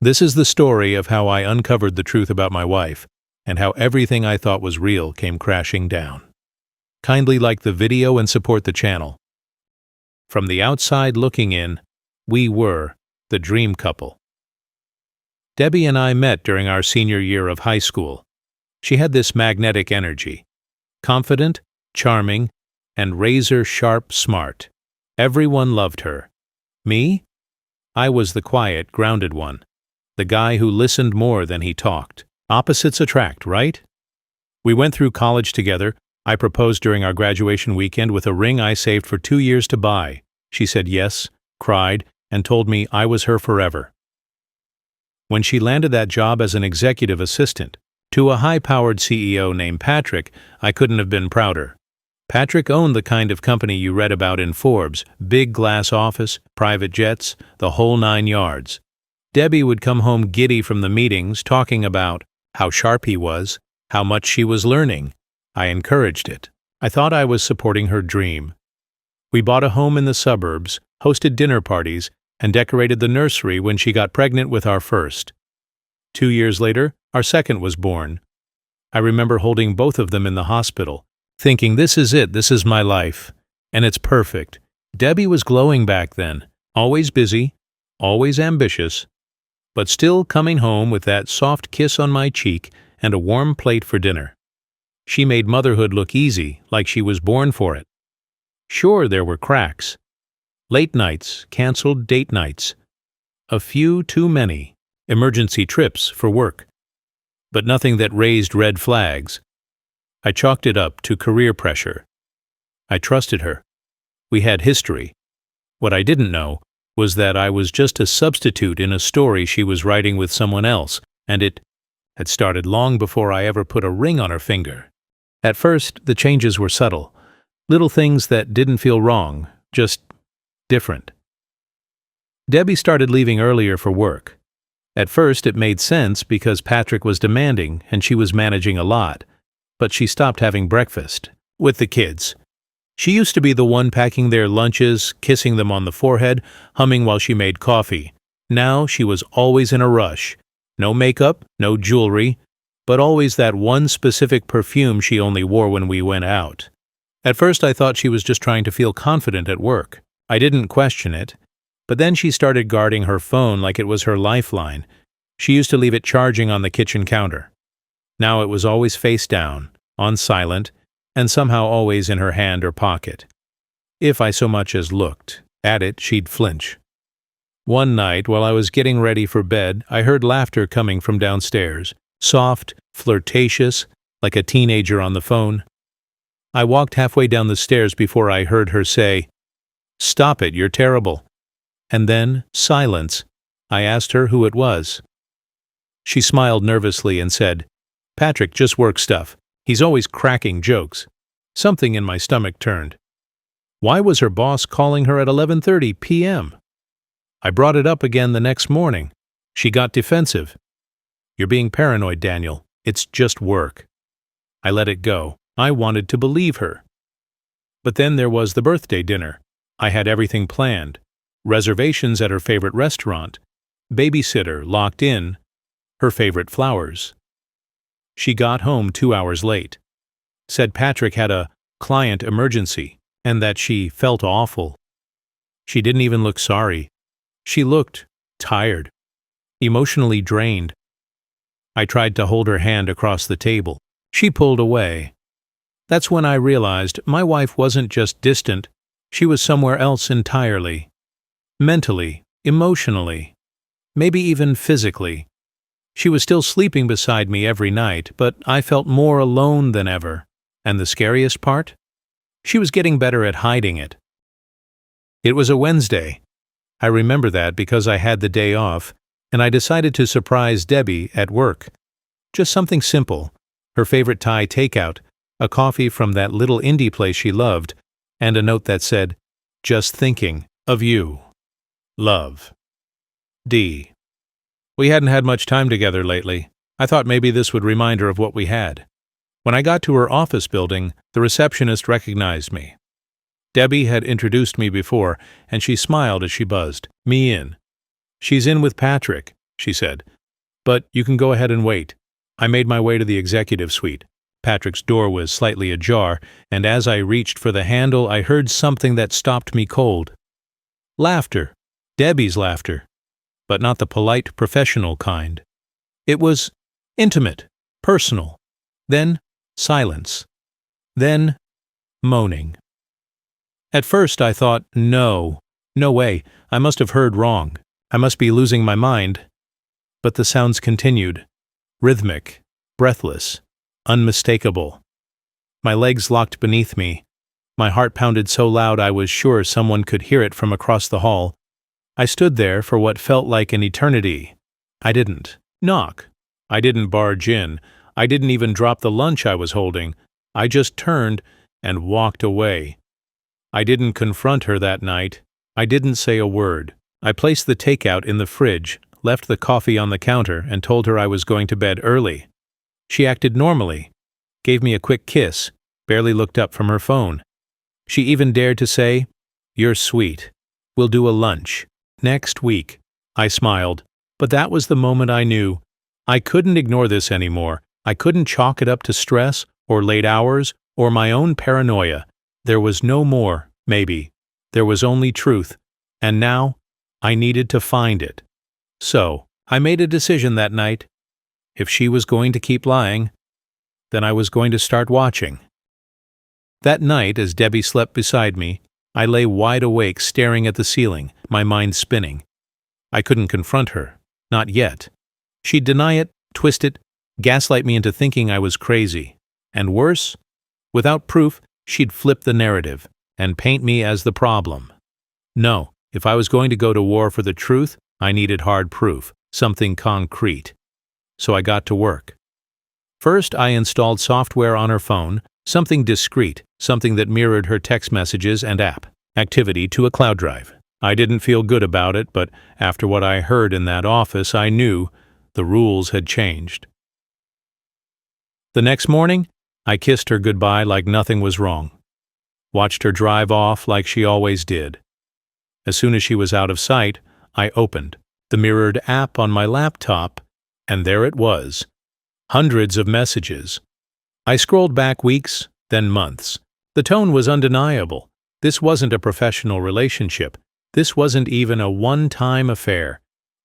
This is the story of how I uncovered the truth about my wife, and how everything I thought was real came crashing down. Kindly like the video and support the channel. From the outside looking in, we were the dream couple. Debbie and I met during our senior year of high school. She had this magnetic energy. Confident, charming, and razor-sharp smart. Everyone loved her. Me? I was the quiet, grounded one. The guy who listened more than he talked. Opposites attract, right? We went through college together. I proposed during our graduation weekend with a ring I saved for 2 years to buy. She said yes, cried, and told me I was her forever. When she landed that job as an executive assistant to a high-powered CEO named Patrick, I couldn't have been prouder. Patrick owned the kind of company you read about in Forbes, big glass office, private jets, the whole 9 yards. Debbie would come home giddy from the meetings talking about how sharp he was, how much she was learning. I encouraged it. I thought I was supporting her dream. We bought a home in the suburbs, hosted dinner parties, and decorated the nursery when she got pregnant with our first. 2 years later, our second was born. I remember holding both of them in the hospital, thinking this is it, this is my life, and it's perfect. Debbie was glowing back then, always busy, always ambitious, but still coming home with that soft kiss on my cheek and a warm plate for dinner. She made motherhood look easy, like she was born for it. Sure, there were cracks. Late nights, canceled date nights. A few too many. Emergency trips for work. But nothing that raised red flags. I chalked it up to career pressure. I trusted her. We had history. What I didn't know was that I was just a substitute in a story she was writing with someone else, and it had started long before I ever put a ring on her finger. At first, the changes were subtle. Little things that didn't feel wrong, just different. Debbie started leaving earlier for work. At first, it made sense because Patrick was demanding and she was managing a lot, but she stopped having breakfast with the kids. She used to be the one packing their lunches, kissing them on the forehead, humming while she made coffee. Now she was always in a rush. No makeup, no jewelry, but always that one specific perfume she only wore when we went out. At first I thought she was just trying to feel confident at work. I didn't question it, but then she started guarding her phone like it was her lifeline. She used to leave it charging on the kitchen counter. Now it was always face down, on silent, and somehow always in her hand or pocket. If I so much as looked at it, she'd flinch. One night, while I was getting ready for bed, I heard laughter coming from downstairs, soft, flirtatious, like a teenager on the phone. I walked halfway down the stairs before I heard her say, "Stop it, you're terrible." And then, silence. I asked her who it was. She smiled nervously and said, "Patrick, just work stuff. He's always cracking jokes." Something in my stomach turned. Why was her boss calling her at 11:30 p.m.? I brought it up again the next morning. She got defensive. "You're being paranoid, Daniel. It's just work." I let it go. I wanted to believe her. But then there was the birthday dinner. I had everything planned. Reservations at her favorite restaurant. Babysitter locked in. Her favorite flowers. She got home 2 hours late. Said Patrick had a client emergency and that she felt awful. She didn't even look sorry. She looked tired, emotionally drained. I tried to hold her hand across the table. She pulled away. That's when I realized my wife wasn't just distant, she was somewhere else entirely. Mentally, emotionally, maybe even physically. She was still sleeping beside me every night, but I felt more alone than ever. And the scariest part? She was getting better at hiding it. It was a Wednesday. I remember that because I had the day off, and I decided to surprise Debbie at work. Just something simple, her favorite Thai takeout, a coffee from that little indie place she loved, and a note that said, "Just thinking of you. Love. D." We hadn't had much time together lately. I thought maybe this would remind her of what we had. When I got to her office building, the receptionist recognized me. Debbie had introduced me before, and she smiled as she buzzed me in. "She's in with Patrick. she said. "But you can go ahead and wait." I made my way to the executive suite. Patrick's door was slightly ajar, and as I reached for the handle, I heard something that stopped me cold. Laughter. Debbie's laughter. But not the polite, professional kind. It was intimate, personal. Then silence. Then moaning. At first I thought, no way, I must have heard wrong. I must be losing my mind. But the sounds continued. Rhythmic, breathless, unmistakable. My legs locked beneath me. My heart pounded so loud I was sure someone could hear it from across the hall. I stood there for what felt like an eternity. I didn't knock. I didn't barge in. I didn't even drop the lunch I was holding. I just turned and walked away. I didn't confront her that night. I didn't say a word. I placed the takeout in the fridge, left the coffee on the counter, and told her I was going to bed early. She acted normally, gave me a quick kiss, barely looked up from her phone. She even dared to say, "You're sweet. We'll do a lunch next week." I smiled, but that was the moment I knew. I couldn't ignore this anymore. I couldn't chalk it up to stress, or late hours, or my own paranoia. There was no more, maybe. There was only truth, and now I needed to find it. So, I made a decision that night. If she was going to keep lying, then I was going to start watching. That night, as Debbie slept beside me, I lay wide awake staring at the ceiling, my mind spinning. I couldn't confront her. Not yet. She'd deny it, twist it, gaslight me into thinking I was crazy. And worse, without proof, she'd flip the narrative and paint me as the problem. No, if I was going to go to war for the truth, I needed hard proof, something concrete. So I got to work. First, I installed software on her phone, something discreet, something that mirrored her text messages and app activity to a cloud drive. I didn't feel good about it, but after what I heard in that office, I knew the rules had changed. The next morning, I kissed her goodbye like nothing was wrong. Watched her drive off like she always did. As soon as she was out of sight, I opened the mirrored app on my laptop, and there it was. Hundreds of messages. I scrolled back weeks, then months. The tone was undeniable. This wasn't a professional relationship. This wasn't even a one-time affair.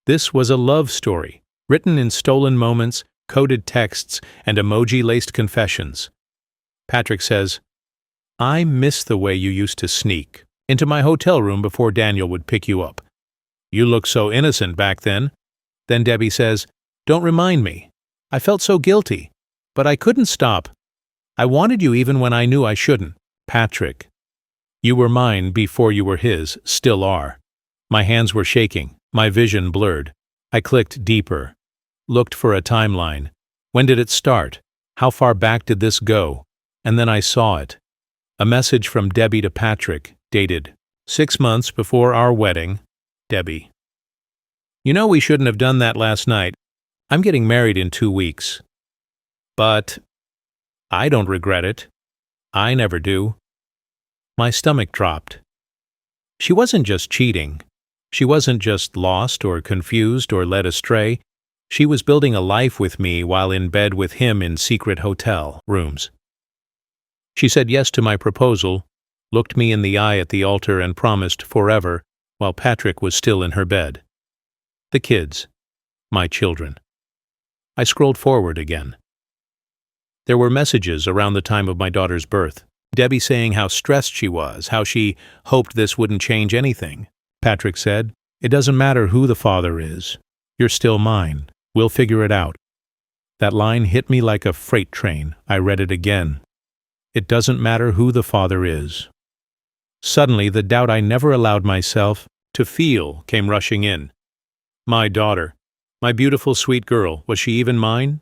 This was a love story, written in stolen moments, coded texts, and emoji-laced confessions. Patrick says, "I miss the way you used to sneak into my hotel room before Daniel would pick you up. You looked so innocent back then." Then Debbie says, "Don't remind me. I felt so guilty, but I couldn't stop. I wanted you even when I knew I shouldn't." Patrick, you were mine before you were his, still are. My hands were shaking, my vision blurred. I clicked deeper, looked for a timeline. When did it start? How far back did this go? And then I saw it. A message from Debbie to Patrick, dated 6 months before our wedding. Debbie. "You know we shouldn't have done that last night. I'm getting married in 2 weeks. But I don't regret it. I never do." My stomach dropped. She wasn't just cheating. She wasn't just lost or confused or led astray. She was building a life with me while in bed with him in secret hotel rooms. She said yes to my proposal, looked me in the eye at the altar, and promised forever while Patrick was still in her bed. The kids. My children. I scrolled forward again. There were messages around the time of my daughter's birth. Debbie saying how stressed she was, how she hoped this wouldn't change anything. Patrick said, "It doesn't matter who the father is. You're still mine. We'll figure it out." That line hit me like a freight train. I read it again. It doesn't matter who the father is. Suddenly, the doubt I never allowed myself to feel came rushing in. My daughter, my beautiful, sweet girl, was she even mine?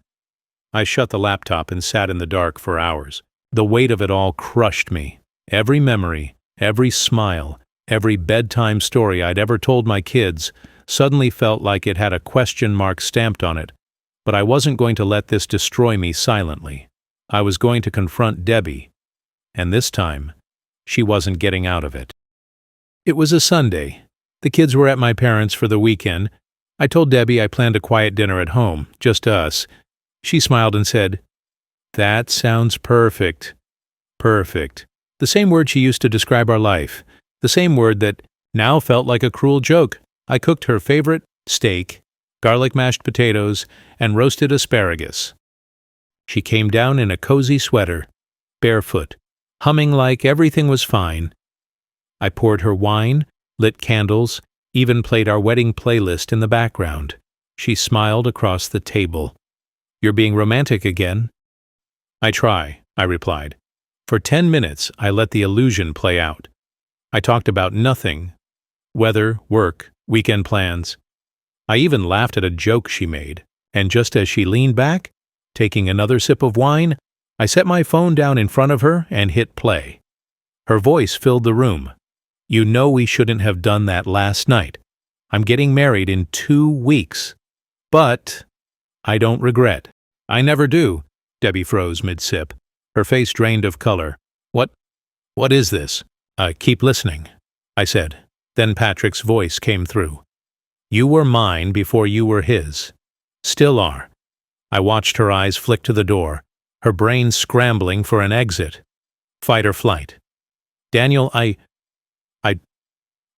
I shut the laptop and sat in the dark for hours. The weight of it all crushed me. Every memory, every smile, every bedtime story I'd ever told my kids suddenly felt like it had a question mark stamped on it. But I wasn't going to let this destroy me silently. I was going to confront Debbie, and this time, she wasn't getting out of it. It was a Sunday. The kids were at my parents' for the weekend. I told Debbie I planned a quiet dinner at home, just us. She smiled and said, "That sounds perfect." Perfect. The same word she used to describe our life. The same word that now felt like a cruel joke. I cooked her favorite steak, garlic mashed potatoes, and roasted asparagus. She came down in a cozy sweater, barefoot, humming like everything was fine. I poured her wine, lit candles, even played our wedding playlist in the background. She smiled across the table. "You're being romantic again." "I try," I replied. For 10 minutes, I let the illusion play out. I talked about nothing: weather, work, weekend plans. I even laughed at a joke she made, and just as she leaned back, taking another sip of wine, I set my phone down in front of her and hit play. Her voice filled the room. "You know we shouldn't have done that last night. I'm getting married in 2 weeks. But I don't regret." "I never do." Debbie froze mid-sip. Her face drained of color. What is this?" Keep listening," I said. Then Patrick's voice came through. "You were mine before you were his. Still are." I watched her eyes flick to the door, her brain scrambling for an exit. Fight or flight. "Daniel, I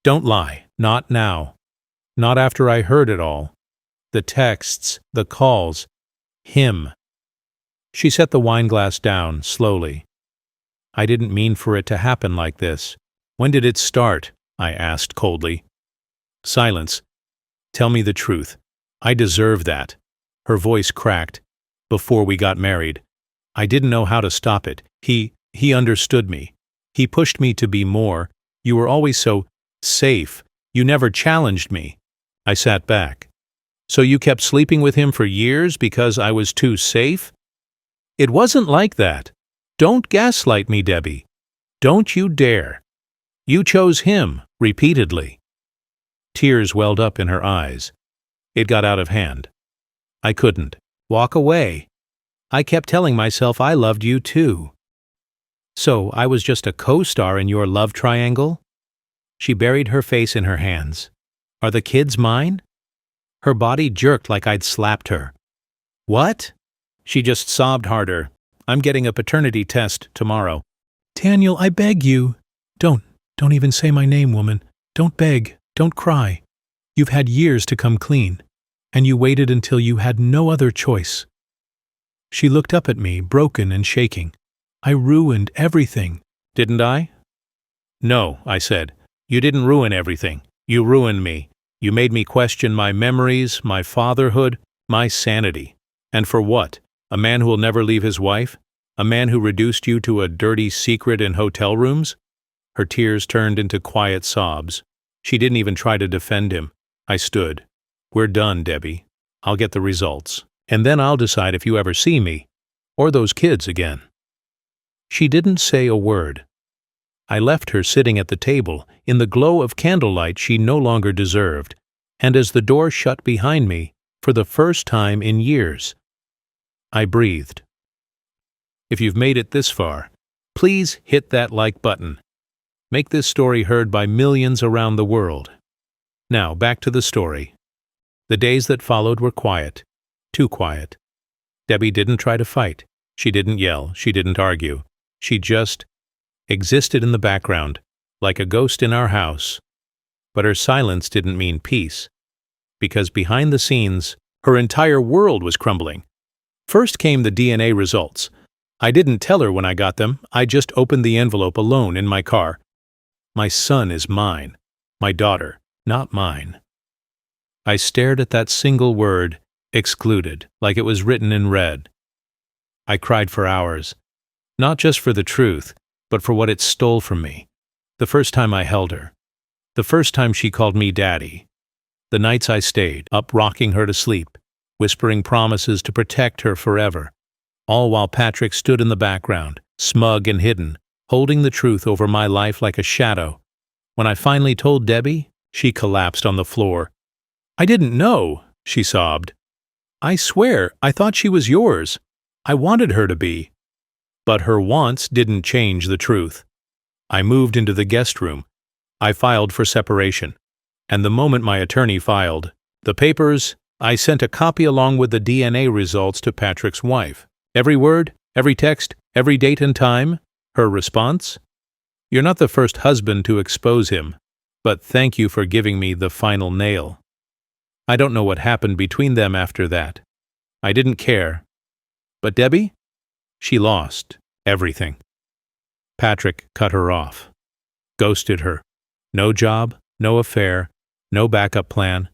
don't lie. Not now. Not after I heard it all. The texts, the calls. Him." She set the wine glass down, slowly. "I didn't mean for it to happen like this." "When did it start?" I asked coldly. Silence. "Tell me the truth. I deserve that." Her voice cracked. "Before we got married. I didn't know how to stop it. He understood me. He pushed me to be more. You were always so safe. You never challenged me." I sat back. "So you kept sleeping with him for years because I was too safe?" "It wasn't like that. Don't gaslight me, Debbie. Don't you dare. You chose him, repeatedly." Tears welled up in her eyes. It got out of hand. I couldn't walk away. I kept telling myself I loved you too. "So I was just a co-star in your love triangle?" She buried her face in her hands. "Are the kids mine?" Her body jerked like I'd slapped her. "What?" She just sobbed harder. "I'm getting a paternity test tomorrow." "Daniel, I beg you." Don't even say my name, woman. Don't beg. Don't cry. You've had years to come clean, and you waited until you had no other choice." She looked up at me, broken and shaking. "I ruined everything." "Didn't I?" "No," I said. "You didn't ruin everything. You ruined me. You made me question my memories, my fatherhood, my sanity. And for what? A man who will never leave his wife? A man who reduced you to a dirty secret in hotel rooms?" Her tears turned into quiet sobs. She didn't even try to defend him. I stood. "We're done, Debbie. I'll get the results. And then I'll decide if you ever see me, or those kids again." She didn't say a word. I left her sitting at the table, in the glow of candlelight she no longer deserved, and as the door shut behind me, for the first time in years, I breathed. If you've made it this far, please hit that like button. Make this story heard by millions around the world. Now, back to the story. The days that followed were quiet. Too quiet. Debbie didn't try to fight. She didn't yell. She didn't argue. She just existed in the background, like a ghost in our house. But her silence didn't mean peace, because behind the scenes, her entire world was crumbling. First came the DNA results. I didn't tell her when I got them. I just opened the envelope alone in my car. My son is mine. My daughter, not mine. I stared at that single word, excluded, like it was written in red. I cried for hours, not just for the truth, but for what it stole from me. The first time I held her. The first time she called me daddy. The nights I stayed, up rocking her to sleep, whispering promises to protect her forever, all while Patrick stood in the background, smug and hidden, holding the truth over my life like a shadow. When I finally told Debbie, she collapsed on the floor. "I didn't know," she sobbed. "I swear, I thought she was yours. I wanted her to be." But her wants didn't change the truth. I moved into the guest room. I filed for separation. And the moment my attorney filed, The papers, I sent a copy along with the DNA results to Patrick's wife. Every word, every text, every date and time. Her response? You're not the first husband to expose him, but thank you for giving me the final nail. I don't know what happened between them after that. I didn't care. But Debbie? She lost everything. Patrick cut her off. Ghosted her. No job, no affair, no backup plan.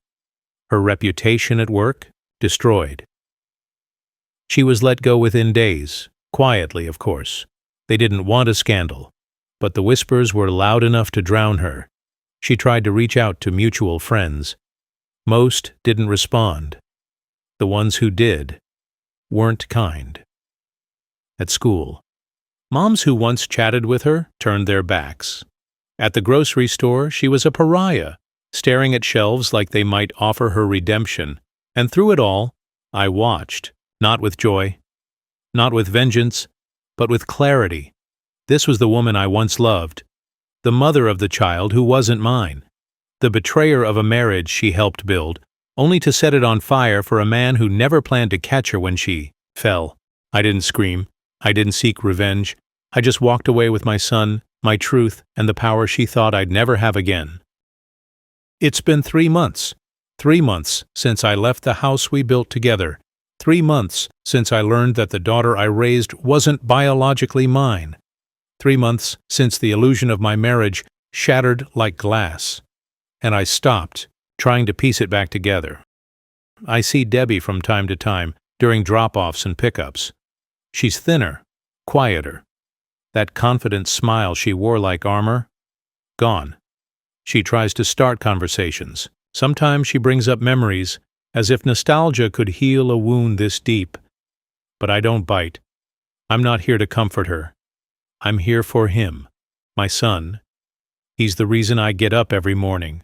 Her reputation at work destroyed. She was let go within days, quietly, of course. They didn't want a scandal, but the whispers were loud enough to drown her. She tried to reach out to mutual friends. Most didn't respond. The ones who did weren't kind. At school, moms who once chatted with her turned their backs. At the grocery store, she was a pariah, staring at shelves like they might offer her redemption. And through it all, I watched, not with joy, not with vengeance, but with clarity. This was the woman I once loved, the mother of the child who wasn't mine, the betrayer of a marriage she helped build, only to set it on fire for a man who never planned to catch her when she fell. I didn't scream. I didn't seek revenge. I just walked away with my son, my truth, and the power she thought I'd never have again. It's been 3 months. 3 months since I left the house we built together. 3 months since I learned that the daughter I raised wasn't biologically mine. 3 months since the illusion of my marriage shattered like glass, and I stopped trying to piece it back together. I see Debbie from time to time during drop-offs and pickups. She's thinner, quieter. That confident smile she wore like armor? Gone. She tries to start conversations. Sometimes she brings up memories, as if nostalgia could heal a wound this deep. But I don't bite. I'm not here to comfort her. I'm here for him, my son. He's the reason I get up every morning,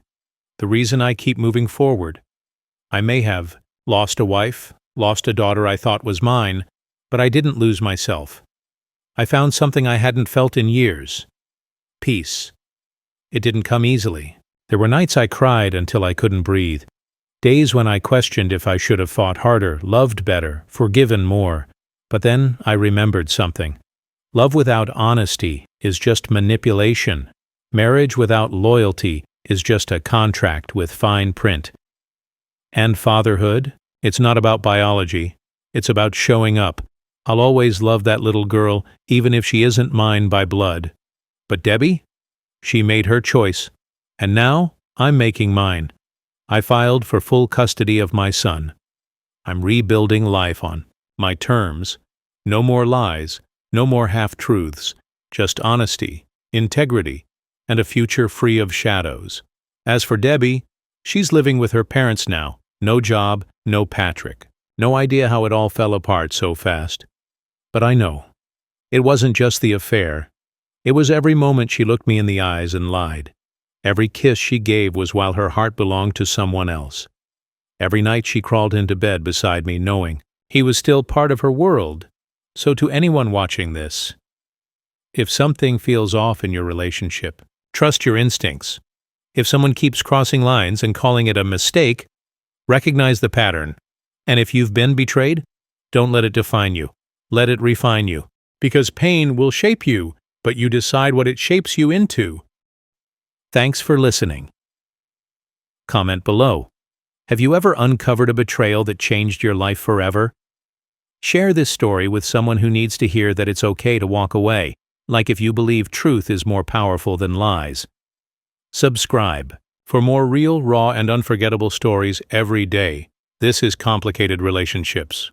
the reason I keep moving forward. I may have lost a wife, lost a daughter I thought was mine, but I didn't lose myself. I found something I hadn't felt in years. Peace. It didn't come easily. There were nights I cried until I couldn't breathe. Days when I questioned if I should have fought harder, loved better, forgiven more. But then I remembered something. Love without honesty is just manipulation. Marriage without loyalty is just a contract with fine print. And fatherhood? It's not about biology. It's about showing up. I'll always love that little girl, even if she isn't mine by blood. But Debbie? She made her choice. And now I'm making mine. I filed for full custody of my son. I'm rebuilding life on my terms. No more lies, no more half-truths, just honesty, integrity, and a future free of shadows. As for Debbie, she's living with her parents now. No job, no Patrick. No idea how it all fell apart so fast. But I know. It wasn't just the affair. It was every moment she looked me in the eyes and lied. Every kiss she gave was while her heart belonged to someone else. Every night she crawled into bed beside me knowing he was still part of her world. So to anyone watching this, if something feels off in your relationship, trust your instincts. If someone keeps crossing lines and calling it a mistake, recognize the pattern. And if you've been betrayed, don't let it define you. Let it refine you. Because pain will shape you, but you decide what it shapes you into. Thanks for listening. Comment below. Have you ever uncovered a betrayal that changed your life forever? Share this story with someone who needs to hear that it's okay to walk away, like if you believe truth is more powerful than lies. Subscribe for more real, raw, and unforgettable stories every day. This is Complicated Relationships.